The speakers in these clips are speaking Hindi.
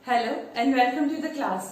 Hello and welcome to the class.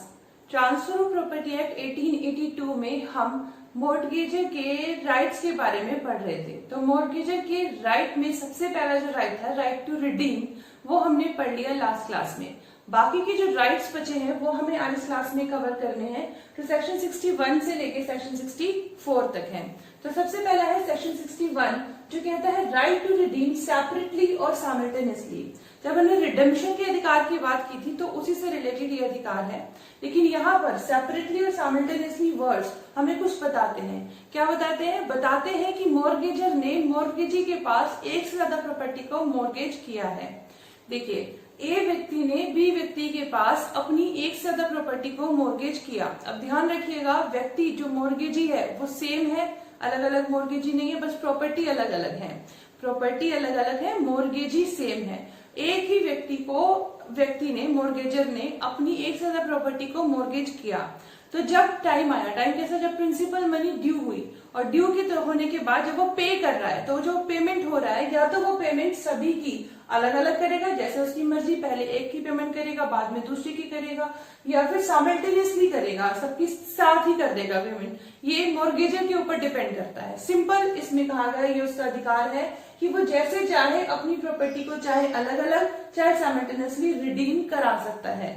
Transfer of property act 1882 में हम मॉर्टगेजर के राइट्स के बारे में पढ़ रहे थे। तो मॉर्टगेजर के राइट में सबसे पहला जो राइट था, राइट टू रिडीम, वो हमने पढ़ लिया लास्ट क्लास में। बाकी के जो राइट्स बचे हैं वो हमें आज क्लास में कवर करने हैं। तो सेक्शन 61 से लेके सेक्शन 64 तक है। तो सबसे पहला है सेक्शन 61 जो कहता है राइट टू रिडीम सेपरेटली और साइमल्टेनियसली। जब हमने रिडेम्पशन के अधिकार की बात की थी तो उसी से रिलेटेड ये अधिकार है, लेकिन यहाँ पर सेपरेटली और साइमल्टेनियसली वर्ड्स हमें कुछ बताते हैं। क्या बताते हैं? बताते हैं कि मॉर्गेजर ने मॉर्गेजी के पास एक से ज्यादा प्रॉपर्टी को मॉर्गेज किया है। देखिए, ए व्यक्ति ने बी व्यक्ति के पास अपनी एक से ज्यादा प्रॉपर्टी को मॉर्गेज किया। अब ध्यान रखिएगा, व्यक्ति जो मॉर्गेजी है वो सेम है, अलग अलग मॉर्गेजी नहीं है, बस प्रॉपर्टी अलग अलग है। प्रॉपर्टी अलग अलग है, मॉर्गेजी सेम है। एक ही व्यक्ति ने मॉर्गेजर ने अपनी एक से ज्यादा प्रॉपर्टी को मॉर्गेज किया। तो जब टाइम आया, टाइम कैसा, जब प्रिंसिपल मनी ड्यू हुई और ड्यू के होने के बाद जब वो पे कर रहा है, तो जो पेमेंट हो रहा है, या तो वो पेमेंट सभी की अलग अलग करेगा जैसे उसकी मर्जी, पहले एक की पेमेंट करेगा बाद में दूसरी की करेगा, या फिर साइमल्टेनियसली करेगा, सबकी साथ ही कर देगा पेमेंट। ये मॉर्गेजर के ऊपर डिपेंड करता है। सिंपल इसमें कहा गया, ये उसका अधिकार है कि वो जैसे चाहे अपनी प्रॉपर्टी को चाहे अलग अलग चाहे साइमल्टेनियसली रिडीम करा सकता है।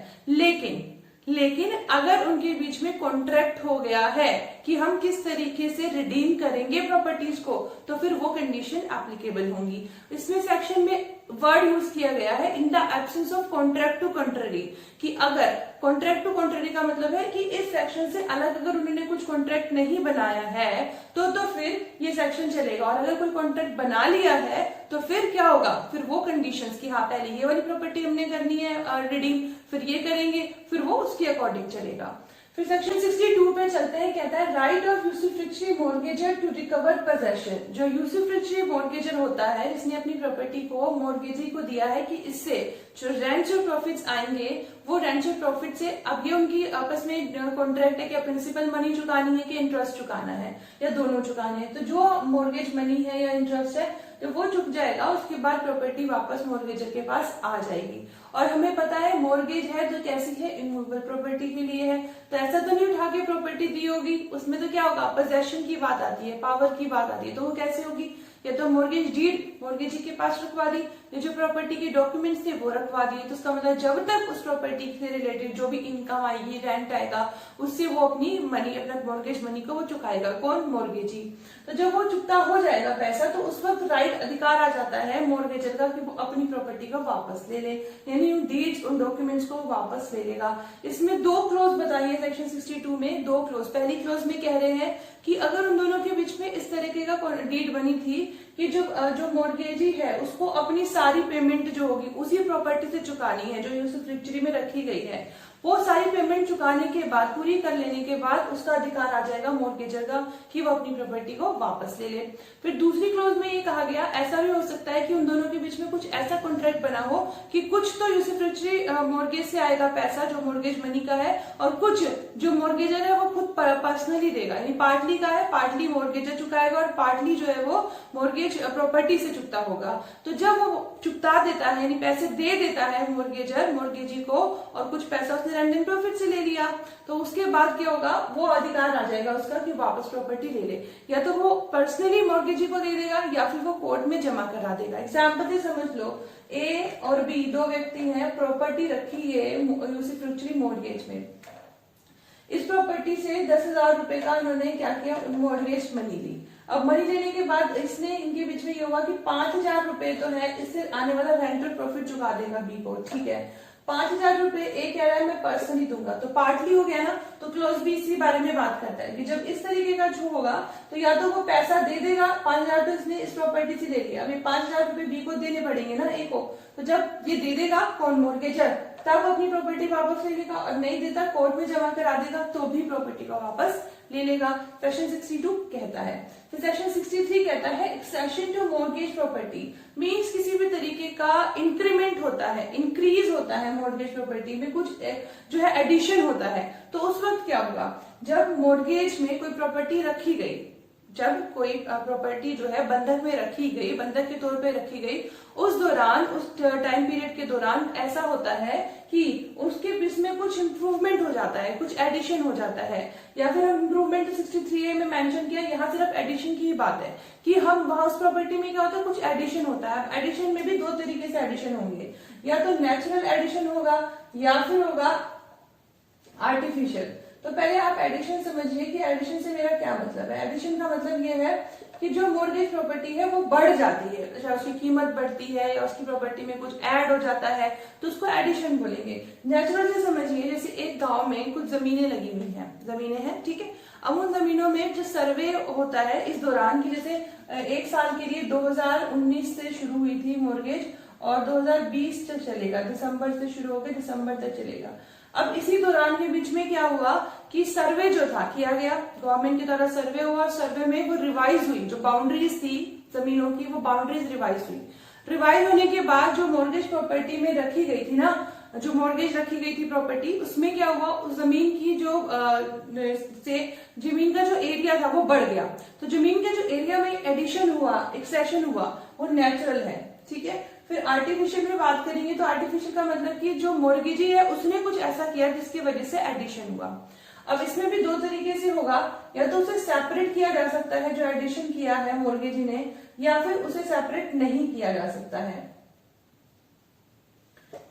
लेकिन अगर उनके बीच में कॉन्ट्रैक्ट हो गया है कि हम किस तरीके से रिडीम करेंगे प्रॉपर्टीज को, तो फिर वो कंडीशन एप्लीकेबल होंगी। इसमें सेक्शन में वर्ड यूज किया गया है in the absence of contract to contrary, कि अगर कॉन्ट्रैक्ट टू कॉन्ट्ररी का मतलब है कि इस सेक्शन से अलग अगर उन्होंने कुछ कॉन्ट्रैक्ट नहीं बनाया है तो फिर ये सेक्शन चलेगा, और अगर कोई कॉन्ट्रैक्ट बना लिया है तो फिर क्या होगा, फिर वो कंडीशंस कि हाँ पहले ये वाली प्रॉपर्टी हमने करनी है रिडीम, फिर ये करेंगे, फिर वो उसके अकॉर्डिंग चलेगा। फिर सेक्शन 62 पे चलते हैं। कहता है right of usufructuary mortgagor to recover possession. जो यूसुफ्रुक्टरी मॉर्गेजर होता है, जिसने अपनी प्रॉपर्टी को मॉर्गेजी को दिया है कि इससे जो रेंट्स और प्रॉफिट्स आएंगे, वो रेंट्स और प्रॉफिट से, अब ये उनकी आपस में कॉन्ट्रैक्ट है कि प्रिंसिपल मनी चुकानी है कि इंटरेस्ट चुकाना है, या दोनों चुकाने हैं। तो जो मॉर्गेज मनी है या इंटरेस्ट है तो वो चुक जाएगा, उसके बाद प्रॉपर्टी वापस मॉर्गेजर के पास आ जाएगी। और हमें पता है मॉर्गेज है तो कैसी है, इमूवेबल प्रॉपर्टी के लिए है। तो ऐसा तो नहीं उठा के प्रॉपर्टी दी होगी, उसमें तो क्या होगा, पोजेशन की बात आती है, पावर की बात आती है। तो वो कैसे होगी, या तो मॉर्गेज डीड मॉर्गेजी के पास रखवा दी, ये जो प्रॉपर्टी के डॉक्यूमेंट्स थे वो रखवा दिए। तो उसका मतलब जब तक उस प्रॉपर्टी से रिलेटेड जो भी इनकम आएगी, रेंट आएगा, उससे वो अपनी मनी, अपना मॉर्गेज मनी को वो चुकाएगा। कौन? मॉर्गेजी। तो जब वो चुकता हो जाएगा पैसा, तो उस वक्त राइट अधिकार आ जाता है मॉर्गेजर का कि वो अपनी प्रॉपर्टी को वापस ले ले, यानी उन डीड्स उन डॉक्यूमेंट्स को वापस ले लेगा। इसमें दो क्लोज बताइए सेक्शन 62 में, दो क्लोज। पहली क्लोज में कह रहे हैं कि अगर उन दोनों के बीच में इस तरीके का डीड बनी थी कि जो मॉर्गेजी है उसको अपनी सारी पेमेंट जो होगी उसी प्रॉपर्टी से चुकानी है जो यूसुफ्रुक्टरी में रखी गई है, वो सारी पेमेंट चुकाने के बाद, पूरी कर लेने के बाद उसका अधिकार आ जाएगा मॉर्गेजर का कि वो अपनी प्रॉपर्टी को वापस ले ले। फिर दूसरी क्लोज में ये कहा गया, ऐसा भी हो सकता है कि उन दोनों के बीच में कुछ ऐसा कॉन्ट्रैक्ट बना हो कि कुछ तो यूसुफ्रुक्टरी मॉर्गेज से आएगा पैसा जो मॉर्गेज मनी का है, और कुछ जो मॉर्गेजर है वो खुद पर्सनली देगा, यानी पार्टली का है, पार्टली मॉर्गेजर चुकाएगा और पार्टली जो है वो मॉर्गेज प्रॉपर्टी से चुकता होगा। तो जब वो चुकता देता है, यानी पैसे दे देता है मॉर्गेजर मॉर्गेजी को, और कुछ पैसा उसने रेंट एंड प्रॉफिट से ले लिया, तो उसके बाद क्या होगा, वो अधिकार आ जाएगा उसका कि वापस प्रॉपर्टी ले ले। या तो वो पर्सनली मॉर्गेजी को दे देगा या फिर वो कोर्ट में जमा करा देगा। एग्जाम्पल से समझ लो, ए और बी दो व्यक्ति हैं, प्रॉपर्टी रखी है यूसुफ्रुक्टरी मॉर्गेज में। इस प्रॉपर्टी से 10,000 रुपए का उन्होंने क्या किया, मॉर्गेज मनी ली। अब मनी लेने के बाद इसने, इनके बीच में ये हुआ कि 5,000 रुपए तो है, इससे आने वाला रेंट और प्रॉफिट चुका देगा बी को, ठीक है। 5,000 रुपए ए कह रहा है मैं पर्सनली दूंगा, तो पार्टली हो गया ना। तो क्लोज बी इसी बारे में बात करता है कि जब इस तरीके का जो होगा तो या तो वो पैसा दे देगा, 5,000 तो इसने इस प्रॉपर्टी से ले लिया, अभी 5,000 रुपए बी को देने पड़ेंगे ना ए को। तो जब ये दे देगा कौन, मॉर्गेजर, तब अपनी प्रॉपर्टी वापस ले लेगा, और नहीं देता कोर्ट में जमा करा देगा तो भी प्रॉपर्टी को वापस ले लेगा। सेक्शन 62 कहता है। फिर सेक्शन 63 कहता है accession to mortgage property means किसी भी तरीके का इंक्रीमेंट होता है, इंक्रीज होता है मॉर्गेज प्रॉपर्टी में, कुछ जो है एडिशन होता है। तो उस वक्त क्या होगा, जब मॉर्गेज में कोई प्रॉपर्टी रखी गई, जब कोई प्रॉपर्टी जो है बंधक में रखी गई, बंधक के तौर पे रखी गई, उस दौरान, उस टाइम पीरियड के दौरान ऐसा होता है कि उसके इसमें कुछ इंप्रूवमेंट हो जाता है, कुछ एडिशन हो जाता है, या फिर हम इंप्रूवमेंट 63A में मेंशन किया, यहाँ सिर्फ एडिशन की ही बात है कि हम वहां उस प्रॉपर्टी में क्या होता है, कुछ एडिशन होता है। एडिशन में भी दो तरीके से एडिशन होंगे, या तो नेचुरल एडिशन होगा या फिर होगा आर्टिफिशियल। तो पहले आप एडिशन समझिए कि एडिशन से मेरा क्या मतलब है। एडिशन का मतलब ये है कि जो मॉर्गेज प्रॉपर्टी है वो बढ़ जाती है, अच्छा उसकी कीमत बढ़ती है या उसकी प्रॉपर्टी में कुछ ऐड हो जाता है तो उसको एडिशन बोलेंगे। नेचुरल से समझिए, जैसे एक गांव में कुछ जमीनें लगी हुई हैं, जमीनें हैं, ठीक है। अब उन जमीनों में जो सर्वे होता है इस दौरान की, जैसे एक साल के लिए 2019 से शुरू हुई थी मॉर्गेज और 2020 तक चलेगा, दिसंबर से शुरू होकर दिसंबर तक चलेगा। अब इसी दौरान के बीच में क्या हुआ कि सर्वे जो था किया गया, गवर्नमेंट के द्वारा सर्वे हुआ, सर्वे में वो रिवाइज हुई, जो बाउंड्रीज थी जमीनों की वो बाउंड्रीज रिवाइज हुई। रिवाइज होने के बाद जो मॉर्गेज प्रॉपर्टी में रखी गई थी ना, जो मॉर्गेज रखी गई थी प्रॉपर्टी, उसमें क्या हुआ, उस जमीन की जो जमीन का जो एरिया था वो बढ़ गया। तो जमीन के जो एरिया में एडिशन हुआ, एक्सेशन हुआ, वो नेचुरल है, ठीक है। फिर आर्टिफिशियल में बात करेंगे तो आर्टिफिशियल का मतलब कि जो मॉर्गेजी है उसने कुछ ऐसा किया जिसकी वजह से एडिशन हुआ। अब इसमें भी दो तरीके से होगा, या तो उसे सेपरेट किया जा सकता है जो एडिशन किया है मॉर्गेजी ने, या फिर उसे सेपरेट नहीं किया जा सकता है,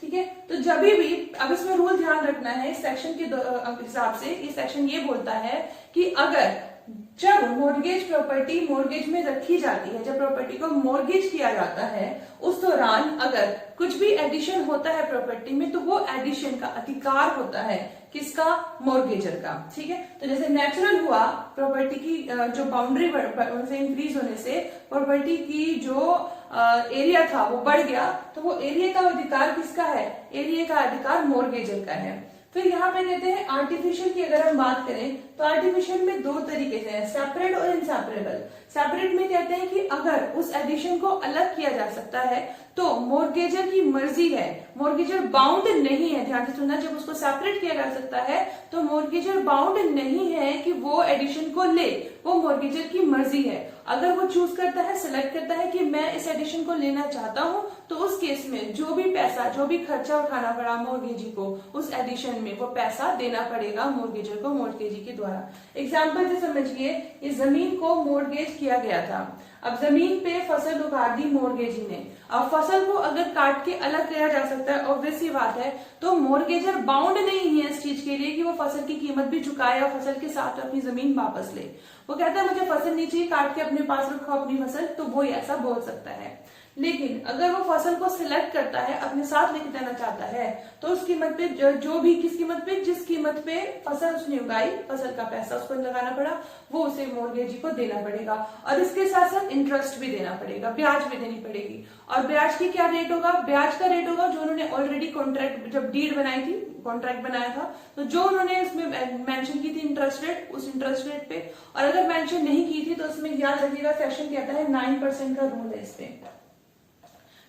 ठीक है। तो जब भी, अब इसमें रूल ध्यान रखना है इस सेक्शन के हिसाब से, इस सेक्शन ये बोलता है कि अगर जब मॉर्गेज प्रॉपर्टी मॉर्गेज में रखी जाती है, जब प्रॉपर्टी को मॉर्गेज किया जाता है, उस दौरान अगर कुछ भी एडिशन होता है प्रॉपर्टी में तो वो एडिशन का अधिकार होता है किसका, मॉर्गेजर का, ठीक है। तो जैसे नेचुरल हुआ, प्रॉपर्टी की जो बाउंड्री इंक्रीज होने से प्रॉपर्टी की जो एरिया था वो बढ़ गया, तो वो एरिया का अधिकार किसका है, एरिया का अधिकार मॉर्गेजर का है। फिर यहाँ पे कहते हैं आर्टिफिशियल की अगर हम बात करें तो आर्टिफिशियल में दो तरीके से है, सेपरेट और इनसेपरेबल। सेपरेट में कहते हैं कि अगर उस एडिशन को अलग किया जा सकता है तो मॉर्गेजर की मर्जी है, मॉर्गेजर बाउंड नहीं है, ध्यान से सुनना, जब उसको सेपरेट किया जा सकता है तो मॉर्गेजर बाउंड नहीं है कि वो एडिशन को ले, वो मॉर्गेजर की मर्जी है। अगर वो चूज करता है, सिलेक्ट करता है कि मैं इस एडिशन को लेना चाहता हूं, तो उस केस में जो भी पैसा, जो भी खर्चा उठाना पड़ा मॉर्गेजी को उस एडिशन में, वो पैसा देना पड़ेगा मॉर्गेजर को मॉर्गेजी के द्वारा। एग्जाम्पल से समझिए, इस जमीन को मॉर्गेज किया गया था, अब जमीन पे फसल उगा दी मॉर्गेजी ने, अब फसल को अगर काट के अलग किया जा सकता है, ऑब्वियस सी बात है, तो मॉर्गेजर बाउंड नहीं है इस चीज के लिए कि वो फसल की कीमत भी चुकाए और फसल के साथ अपनी जमीन वापस ले। वो कहता है मुझे फसल नहीं चाहिए, काट के अपने पास रखो अपनी फसल, तो वो ऐसा बोल सकता है। लेकिन अगर वो फसल को सिलेक्ट करता है, अपने साथ लेके जाना चाहता है, तो उस कीमत पे जो भी, किस कीमत पे, जिस कीमत पे फसल उसने उगाई, फसल का पैसा उसको लगाना पड़ा, वो उसे मॉर्गेजी को देना पड़ेगा। और इसके साथ साथ इंटरेस्ट भी देना पड़ेगा, ब्याज भी देनी पड़ेगी। और ब्याज की क्या रेट होगा, ब्याज का रेट होगा जो उन्होंने ऑलरेडी कॉन्ट्रैक्ट, जब डीड बनाई थी, कॉन्ट्रैक्ट बनाया था, तो जो उन्होंने उसमें मेंशन की थी इंटरेस्ट रेट, उस इंटरेस्ट रेट पे। और अगर मेंशन नहीं की थी तो उसमें याद रखिएगा सेक्शन कहता है 9% का रूल है, इस पे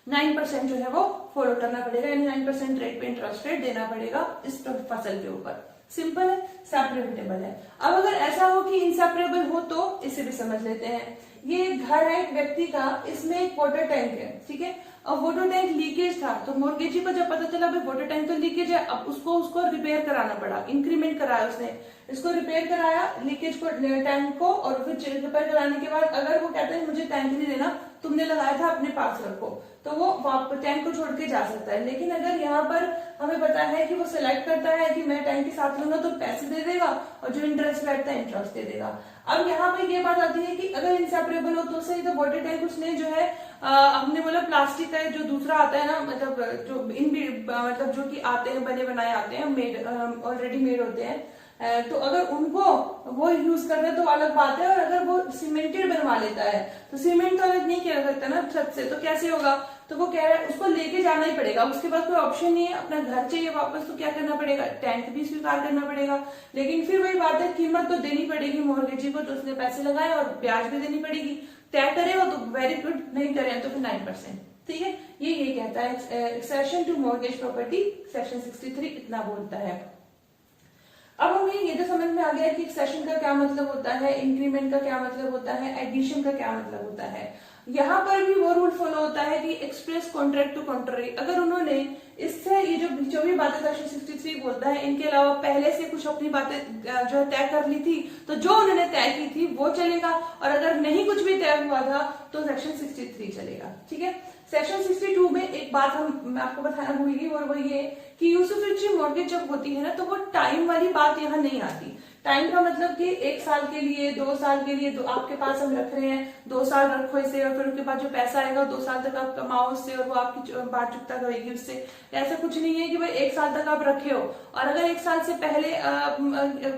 9% जो है वो फॉलो करना पड़ेगा, यानी 9% रेट पे इंटरेस्ट रेट देना पड़ेगा इस फसल के ऊपर। सिंपल है, सेपरेटेबल है। अब अगर ऐसा हो कि इनसेपरेबल हो तो इसे भी समझ लेते हैं। ये घर है एक व्यक्ति का, इसमें एक वाटर टैंक है, ठीक है। अब वाटर टैंक लीकेज था, तो मॉर्गेजी को जब पता चला भाई वाटर टैंक तो लीकेज है, अब उसको रिपेयर कराना पड़ा, इंक्रीमेंट कराया उसने, इसको रिपेयर कराया लीकेज को, टैंक को, और फिर रिपेयर कराने के बाद अगर वो कहता है मुझे टैंक नहीं देना, तुमने लगाया था अपने पास रखो, तो वो टैंक को छोड़ के जा सकता है। लेकिन अगर यहाँ पर हमें पता है कि वो सिलेक्ट करता है कि मैं टैंक के साथ लूंगा, तो पैसे दे देगा और जो इंटरेस्ट बैठता है इंटरेस्ट दे देगा। अब यहाँ पे ये बात आती है कि अगर इंसेपरेबल हो तो सही, तो वाटर टैंक उसने जो है हमने बोला प्लास्टिक का जो दूसरा आता है ना, मतलब जो मतलब जो कि आते हैं, बने बनाए आते हैं, मेड, ऑलरेडी मेड होते हैं, तो अगर उनको वो यूज कर रहे हैं तो अलग बात है। और अगर वो सीमेंटेड बनवा लेता है, तो सीमेंट तो अलग नहीं किया सकता ना छत से, तो कैसे होगा, तो वो कह रहा है उसको लेके जाना ही पड़ेगा, उसके पास कोई ऑप्शन नहीं है, अपना घर चाहिए वापस, तो क्या करना पड़ेगा, टैंक भी स्वीकार करना पड़ेगा। लेकिन फिर वही बात है, कीमत तो देनी पड़ेगी मॉर्गेजी को, तो उसने पैसे लगाए और ब्याज भी देनी पड़ेगी। तय करे हो तो वेरी गुड, नहीं करे तो फिर 9%, ठीक है। ये कहता है accession to mortgage property, section 63 इतना बोलता है। अब हमें ये तो समझ में आ गया कि एक्सेशन का क्या मतलब होता है, इंक्रीमेंट का क्या मतलब होता है, एडिशन का क्या मतलब होता है। यहाँ पर भी वो रूल फॉलो होता है कि एक्सप्रेस कॉन्ट्रैक्ट टू कॉन्ट्ररी, अगर उन्होंने इससे ये जो भी बातें सेक्शन 63 बोलता है इनके अलावा पहले से कुछ अपनी बातें जो है तय कर ली थी, तो जो उन्होंने तय की थी वो चलेगा, और अगर नहीं कुछ भी तय हुआ था तो सेक्शन 63 चलेगा। ठीक है, सेक्शन 62 में एक बात मैं आपको बताना भूल गई, और वो ये कि यूसुफिक्ची मॉर्गेज जब होती है ना तो वो टाइम वाली बात यहाँ नहीं आती। टाइम का मतलब कि 1 साल के लिए, 2 साल के लिए, आपके पास हम रख रहे हैं, 2 साल रखो इसे, और फिर उसके बाद जो पैसा आएगा 2 साल तक आप कमाओ उससे, और वो आपकी बात चुकता करेगी उससे। ऐसा कुछ नहीं है कि भाई 1 साल तक आप रखे हो, और अगर 1 साल से पहले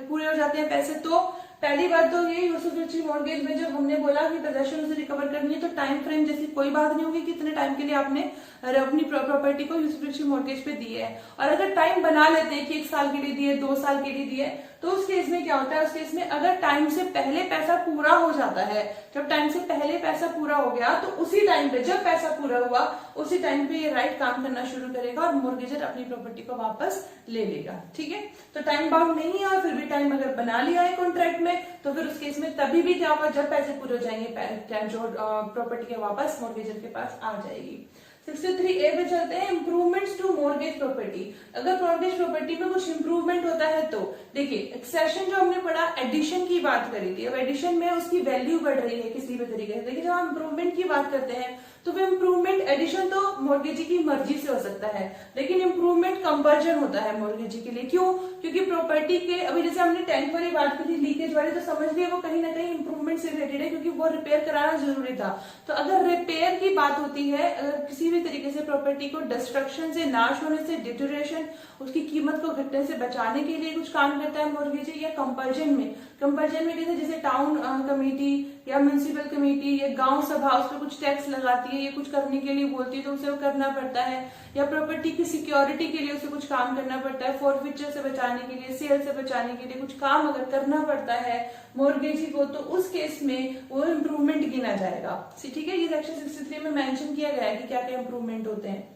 पूरे हो जाते हैं पैसे, तो पहली बात तो ये यूसुफिक्ची मॉर्गेज में जब हमने बोला कि पोजेशन उसे रिकवर करनी है, तो टाइम फ्रेम जैसी कोई बात नहीं होगी कि इतने टाइम के लिए आपने अपनी प्रॉपर्टी को यूसुफिक्ची मॉर्गेज पे दी है। और अगर टाइम बना लेते हैं कि 1 साल के लिए दिए, 2 साल के लिए दिए, तो उस केस में क्या होता है, उस केस में अगर टाइम से पहले पैसा पूरा हो जाता है, जब टाइम से पहले पैसा पूरा हो गया तो उसी टाइम पे जब पैसा पूरा हुआ उसी टाइम पे ये राइट काम करना शुरू करेगा और मॉर्गेजर अपनी प्रॉपर्टी को वापस ले लेगा। ठीक है, तो टाइम बाउंड नहीं है, और फिर भी टाइम अगर बना लिया है कॉन्ट्रैक्ट में तो फिर उस केस में तभी भी क्या होगा, जब पैसे पूरे हो जाएंगे जो प्रॉपर्टी के वापस मॉर्गेजर के पास आ जाएगी। 63A पे चलते हैं, इंप्रूवमेंट्स टू मॉर्गेज प्रॉपर्टी। अगर मॉर्गेज प्रॉपर्टी में कुछ इंप्रूवमेंट होता है तो देखिए, एक्सेशन जो हमने पढ़ा, एडिशन की बात करी थी, अब एडिशन में उसकी वैल्यू बढ़ रही है किसी भी तरीके से। देखिए, जब हम इंप्रूवमेंट की बात करते हैं तो वो इंप्रूवमेंट, एडिशन तो मॉर्गेजी की मर्जी से हो सकता है, लेकिन इंप्रूवमेंट कंवर्जन होता है मॉर्गेजी के लिए। क्यों? क्योंकि प्रॉपर्टी के, अभी जैसे हमने 10th वाली बात की थी लीकेज वाली, तो समझ लिए वो कहीं ना कहीं इंप्रूवमेंट से रिलेटेड है, क्योंकि वो रिपेयर कराना जरूरी था। तो अगर रिपेयर की बात होती है, अगर किसी भी तरीके से प्रॉपर्टी को डिस्ट्रक्शन से, नाश होने से, डिटोरेशन, उसकी कीमत को घटने से बचाने के लिए कुछ काम करता है मॉर्गेजी, या कंपल्जन में जैसे टाउन कमेटी या म्यूनिसिपल कमेटी या गांव सभा उस पर कुछ टैक्स लगाती है, ये कुछ करने के लिए बोलती है तो उसे वो करना पड़ता है, या प्रॉपर्टी की सिक्योरिटी के लिए उसे कुछ काम करना पड़ता है, फॉरफिचर से बचाने के लिए, सेल से बचाने के लिए कुछ काम अगर करना पड़ता है मॉर्गेजी को, तो उस केस में वो इम्प्रूवमेंट गिना जाएगा। ठीक है, ये सेक्शन 63 में मेंशन किया गया है कि क्या क्या इम्प्रूवमेंट होते हैं।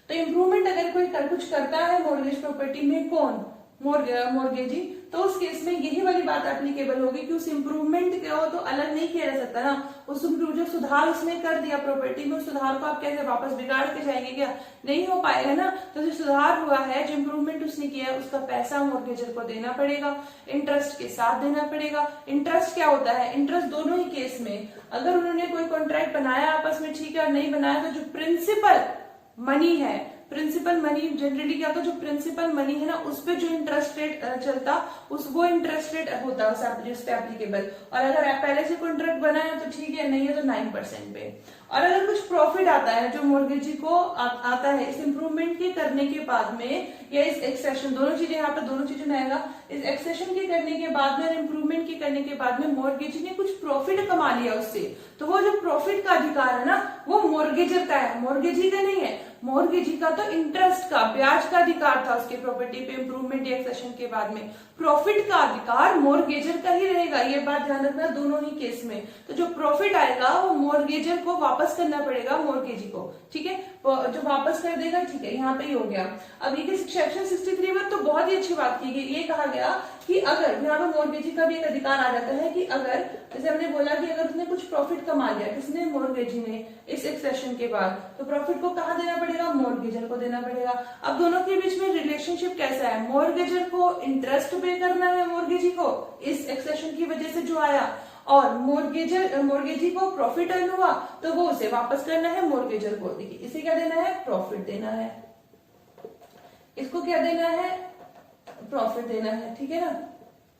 तो इम्प्रूवमेंट अगर कोई कुछ करता है मॉर्गेज प्रॉपर्टी में, कौन? मॉर्गेजी, तो उस केस में यही वाली बात एप्लीकेबल होगी कि उस इम्प्रूवमेंट को तो अलग नहीं किया जा सकता ना। उस जो सुधार उसने कर दिया प्रॉपर्टी में, उस सुधार को आप कैसे वापस बिगाड़ के जाएंगे? क्या नहीं हो पाएगा ना। तो जो सुधार हुआ है, जो इम्प्रूवमेंट उसने किया है, उसका पैसा मॉर्गेजर को देना पड़ेगा, इंटरेस्ट के साथ देना पड़ेगा। इंटरेस्ट क्या होता है? इंटरेस्ट दोनों ही केस में, अगर उन्होंने कोई कॉन्ट्रैक्ट बनाया आपस में, ठीक है, और नहीं बनाया, तो जो प्रिंसिपल मनी है, प्रिंसिपल मनी जनरली क्या होता है, जो प्रिंसिपल मनी है ना, उस पे जो इंटरेस्ट रेट चलता, वो इंटरेस्ट रेट होता है उस पे एप्लीकेबल। और अगर पहले से कॉन्ट्रैक्ट बना है तो ठीक है, नहीं है तो 9% पे। और अगर कुछ प्रॉफिट आता है जो मॉर्गेजी को आता है इस इंप्रूवमेंट के करने के बाद में, या इस एक्सेशन, दोनों चीजें यहाँ पे, दोनों चीजें में आएगा, इस एक्सेशन के करने के बाद में और इंप्रूवमेंट के करने के बाद में मॉर्गेजी ने कुछ प्रॉफिट कमा लिया उससे, तो वो जो प्रॉफिट का अधिकार है ना, वो मॉर्गेजर का है, मॉर्गेजी का नहीं है। मॉर्गेजी का तो इंटरेस्ट का, ब्याज का अधिकार था उसके प्रॉपर्टी पे इंप्रूवमेंट या एक्सेशन के बाद में। प्रॉफिट का अधिकार मॉर्गेजर का ही रहेगा, ये बात ध्यान रखना दोनों ही केस में। तो जो प्रॉफिट आएगा वो मॉर्गेजर को वापस करना पड़ेगा मॉर्गेजी को। ठीक है, जो वापस कर देगा, ठीक है, यहाँ पे ही हो गया। अब ये सेक्शन 63 में तो बहुत ही अच्छी बात की गई, ये कहा गया कि अगर यहाँ पे मॉर्गेजी का भी एक अधिकार आ जाता है कि अगर, जैसे हमने बोला कि अगर उसने कुछ प्रॉफिट कमा लिया, किसने? मॉर्गेजी ने, इस एक्सेशन के बाद, तो प्रॉफिट को कहाँ देना पड़ेगा? मॉर्गेजर को देना पड़ेगा। अब दोनों के बीच में रिलेशनशिप कैसा है? मॉर्गेजर को इंटरेस्ट पे करना है मॉर्गेजी को इस एक्सेशन की वजह से जो आया, और मॉर्गेजी को प्रॉफिट अर्न हुआ तो वो उसे वापस करना है मॉर्गेजर को। देखिए, इसे क्या देना है? प्रॉफिट देना है, इसको क्या देना है? प्रॉफिट देना है, ठीक है ना,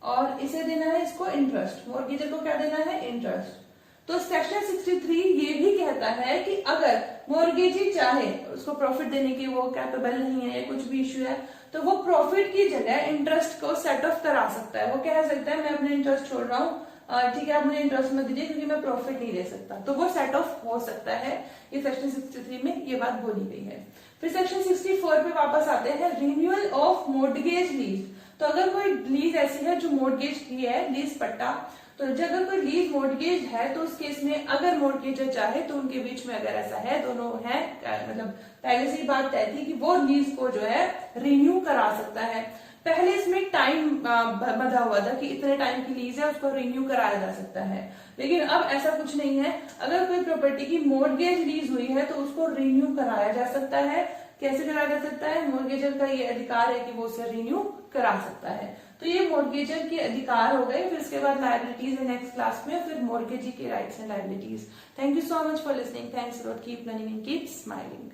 और इसे देना है इसको इंटरेस्ट, मॉर्गेजर को क्या देना है? इंटरेस्ट। तो सेक्शन 63 ये भी कहता है कि अगर मॉर्गेजी चाहे, उसको प्रॉफिट देने की वो कैपेबल नहीं है या कुछ भी इश्यू है, तो वो प्रॉफिट की जगह इंटरेस्ट को सेट ऑफ करा सकता है। वो कह सकता है मैं अपने इंटरेस्ट छोड़ रहा हूँ, ठीक है, आप मुझे इंटरेस्ट मत दीजिए क्योंकि मैं प्रॉफिट नहीं दे सकता, तो वो सेट ऑफ हो सकता है। ये सेक्शन 63 में ये बात बोली गई है। फिर सेक्शन 64 पे वापस आते हैं, रिन्यूअल ऑफ मॉर्गेज लीज। तो अगर कोई लीज ऐसी है जो मॉर्गेज की है, लीज पट्टा, तो जब अगर कोई लीज मॉर्गेज है तो उस केस में अगर मॉर्गेजर चाहे तो उनके बीच में अगर ऐसा है, दोनों है, मतलब पहले से ही बात तय थी कि वो लीज को जो है रिन्यू करा सकता है। पहले इसमें टाइम बंधा हुआ था कि इतने टाइम की लीज है, उसको रिन्यू कराया जा सकता है, लेकिन अब ऐसा कुछ नहीं है। अगर कोई प्रॉपर्टी की मॉर्गेज लीज हुई है तो उसको रिन्यू कराया जा सकता है। कैसे कराया जा सकता है? मॉर्गेजर का ये अधिकार है कि वो उसे रिन्यू करा सकता है। तो ये मॉर्गेजर के अधिकार हो गए। फिर उसके बाद लायबिलिटीज है नेक्स्ट क्लास में, फिर मॉर्गेजी के rights and liabilities. Thank you so much for listening. Thanks lot. Keep learning and keep smiling.